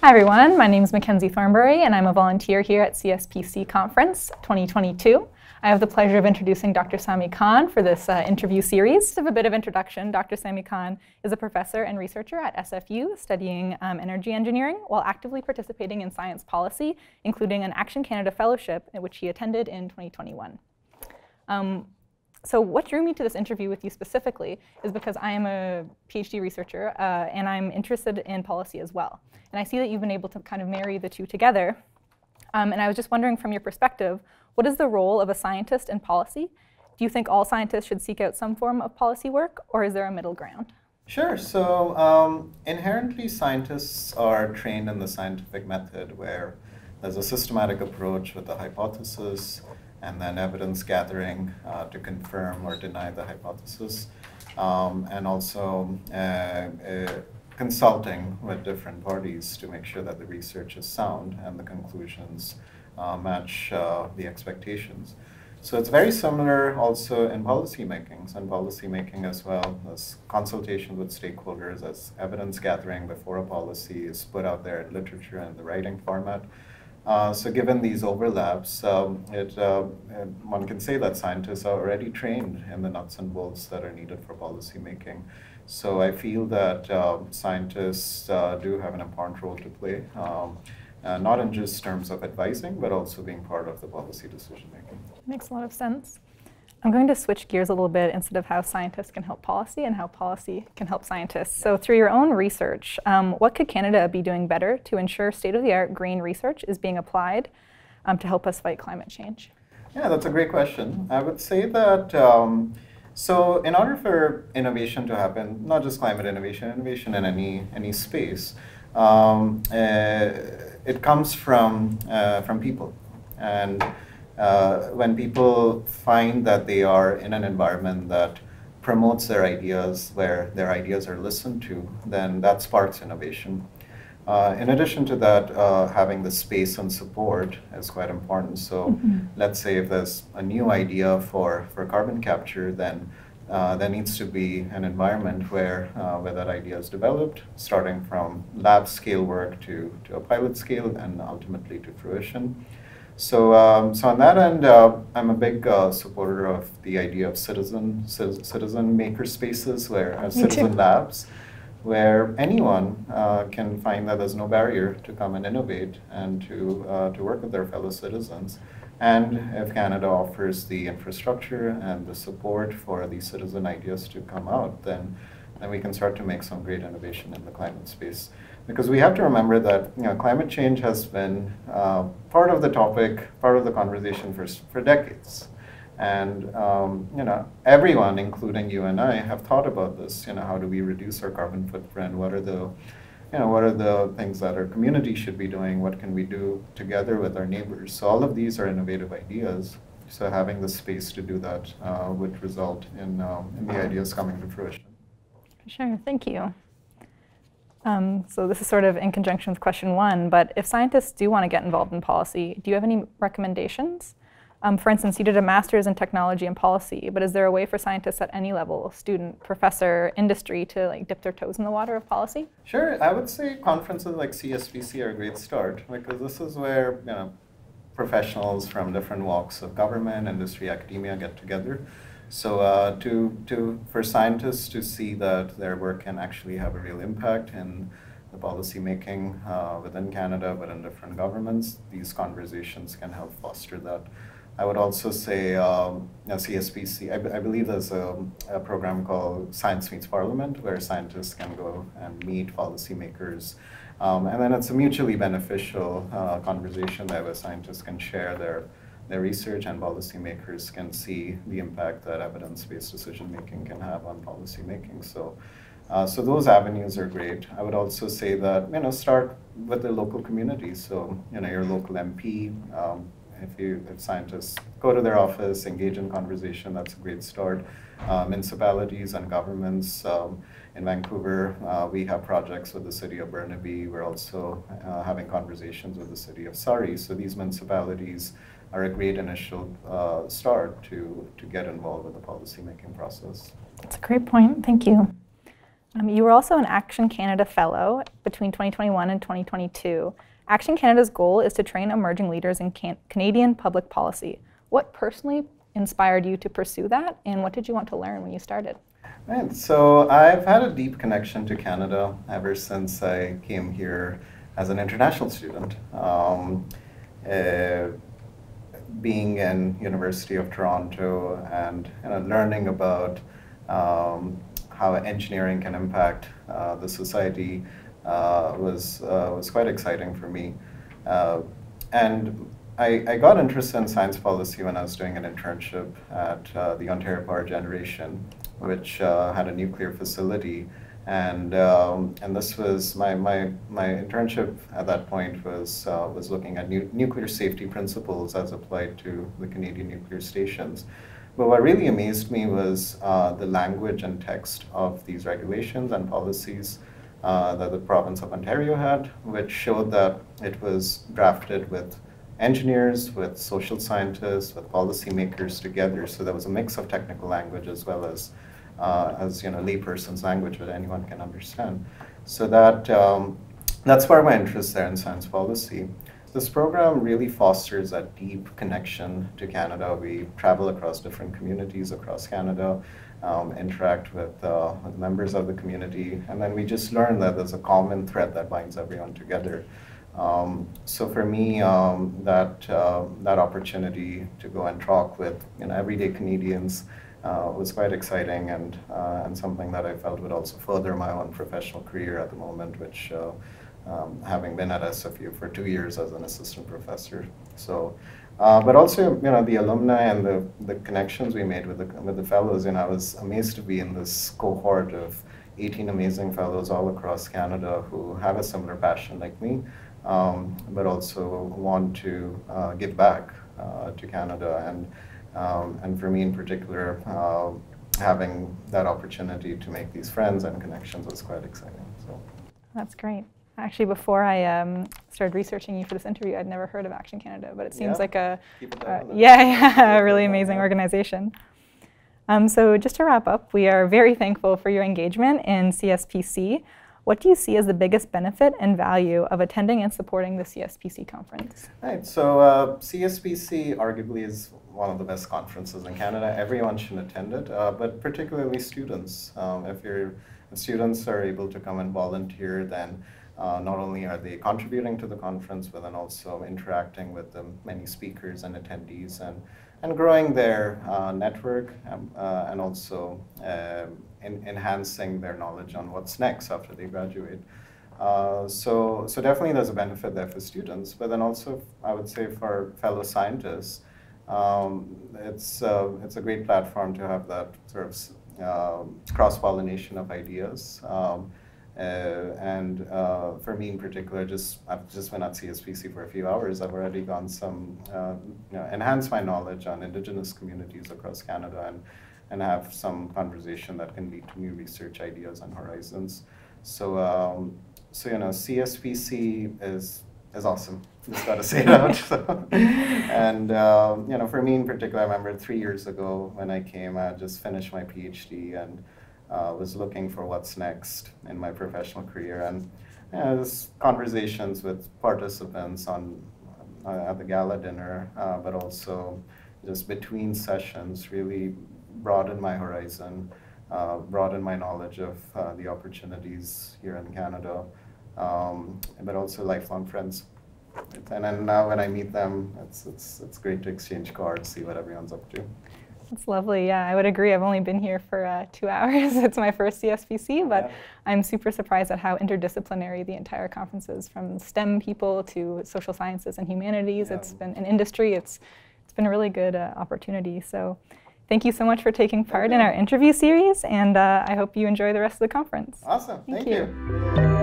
Hi everyone, my name is Mackenzie Thornbury and I'm a volunteer here at CSPC Conference 2022. I have the pleasure of introducing Dr. Sami Khan for this interview series. To have a bit of introduction, Dr. Sami Khan is a professor and researcher at SFU studying energy engineering while actively participating in science policy, including an Action Canada Fellowship which he attended in 2021. So what drew me to this interview with you specifically is because I am a PhD researcher and I'm interested in policy as well. And I see that you've been able to kind of marry the two together. And I was just wondering from your perspective, what is the role of a scientist in policy? Do you think all scientists should seek out some form of policy work, or is there a middle ground? Sure. So inherently, scientists are trained in the scientific method where there's a systematic approach with a hypothesis and then evidence gathering to confirm or deny the hypothesis, and also consulting with different parties to make sure that the research is sound and the conclusions match the expectations. So it's very similar also in policymaking. And policymaking as well as consultation with stakeholders, as evidence gathering before a policy is put out there in literature and the writing format. So given these overlaps, one can say that scientists are already trained in the nuts and bolts that are needed for policymaking. So I feel that scientists do have an important role to play, not in just terms of advising, but also being part of the policy decision making. Makes a lot of sense. I'm going to switch gears a little bit instead of how scientists can help policy and how policy can help scientists. So through your own research, what could Canada be doing better to ensure state-of-the-art green research is being applied to help us fight climate change? Yeah, that's a great question. I would say that, so in order for innovation to happen, not just climate innovation, innovation in any space, it comes from people. And when people find that they are in an environment that promotes their ideas, where their ideas are listened to, then that sparks innovation. In addition to that, having the space and support is quite important. So let's say if there's a new idea for carbon capture, then there needs to be an environment where that idea is developed, starting from lab scale work to a pilot scale and ultimately to fruition. So on that end, I'm a big supporter of the idea of citizen maker spaces, citizen labs, where anyone can find that there's no barrier to come and innovate and to work with their fellow citizens. And if Canada offers the infrastructure and the support for these citizen ideas to come out, then we can start to make some great innovation in the climate space. Because we have to remember that climate change has been part of the topic, part of the conversation for decades. And everyone, including you and I, have thought about this. How do we reduce our carbon footprint? What are the things that our community should be doing? What can we do together with our neighbors? So all of these are innovative ideas. So having the space to do that would result in the ideas coming to fruition. Sure, thank you. So this is sort of in conjunction with question one, but if scientists do want to get involved in policy, do you have any recommendations? For instance, you did a master's in technology and policy, but is there a way for scientists at any level, student, professor, industry, to dip their toes in the water of policy? Sure, I would say conferences like CSPC are a great start, because this is where professionals from different walks of government, industry, academia get together. So for scientists to see that their work can actually have a real impact in the policy making within Canada, but in different governments, these conversations can help foster that. I would also say CSPC, I believe there's a program called Science Meets Parliament, where scientists can go and meet policymakers. And then it's a mutually beneficial conversation there where scientists can share their research and policymakers can see the impact that evidence-based decision-making can have on policymaking. So those avenues are great. I would also say that, start with the local community. So, your local MP, if scientists go to their office, engage in conversation, that's a great start. Municipalities and governments. In Vancouver, we have projects with the city of Burnaby. We're also having conversations with the city of Surrey. So these municipalities are a great initial start to get involved with the policymaking process. That's a great point. Thank you. You were also an Action Canada Fellow between 2021 and 2022. Action Canada's goal is to train emerging leaders in Canadian public policy. What personally inspired you to pursue that, and what did you want to learn when you started? Right. So I've had a deep connection to Canada ever since I came here as an international student. Being in University of Toronto and learning about how engineering can impact the society was quite exciting for me. And I got interested in science policy when I was doing an internship at the Ontario Power Generation, which had a nuclear facility. And this was my internship at that point was looking at nuclear safety principles as applied to the Canadian nuclear stations. But what really amazed me was the language and text of these regulations and policies that the province of Ontario had, which showed that it was drafted with engineers, with social scientists, with policymakers together. So there was a mix of technical language as well as layperson's language that anyone can understand. So that sparked my interest there in science policy. This program really fosters a deep connection to Canada. We travel across different communities across Canada, interact with members of the community, and then we just learn that there's a common thread that binds everyone together. So for me, that opportunity to go and talk with everyday Canadians was quite exciting and something that I felt would also further my own professional career at the moment, which having been at SFU for 2 years as an assistant professor. So, but also the alumni and the connections we made with the fellows. I was amazed to be in this cohort of 18 amazing fellows all across Canada who have a similar passion like me, but also want to give back to Canada. And for me in particular, having that opportunity to make these friends and connections was quite exciting. So. That's great. Actually, before I started researching you for this interview, I'd never heard of Action Canada, but it seems like a really amazing organization. So just to wrap up, we are very thankful for your engagement in CSPC. What do you see as the biggest benefit and value of attending and supporting the CSPC conference? Right, so CSPC arguably is one of the best conferences in Canada. Everyone should attend it, but particularly students. If students are able to come and volunteer, then not only are they contributing to the conference, but then also interacting with the many speakers and attendees and growing their network and also enhancing their knowledge on what's next after they graduate. So definitely there's a benefit there for students, but then also I would say for fellow scientists, it's a great platform to have that sort of cross-pollination of ideas. And for me in particular, I've just been at CSPC for a few hours. I've already gone some, enhanced my knowledge on Indigenous communities across Canada and have some conversation that can lead to new research ideas and horizons. So, CSPC is awesome. Just got to say it out. So. And for me in particular, I remember 3 years ago when I came, I just finished my PhD and was looking for what's next in my professional career, and there's conversations with participants at the gala dinner, but also just between sessions really broaden my horizon, broaden my knowledge of the opportunities here in Canada, but also lifelong friends. And then now when I meet them, it's great to exchange cards, see what everyone's up to. That's lovely. Yeah, I would agree. I've only been here for 2 hours. It's my first CSPC, but I'm super surprised at how interdisciplinary the entire conference is, from STEM people to social sciences and humanities. It's been an industry. It's been a really good opportunity. So thank you so much for taking part in our interview series, and I hope you enjoy the rest of the conference. Awesome. Thank you.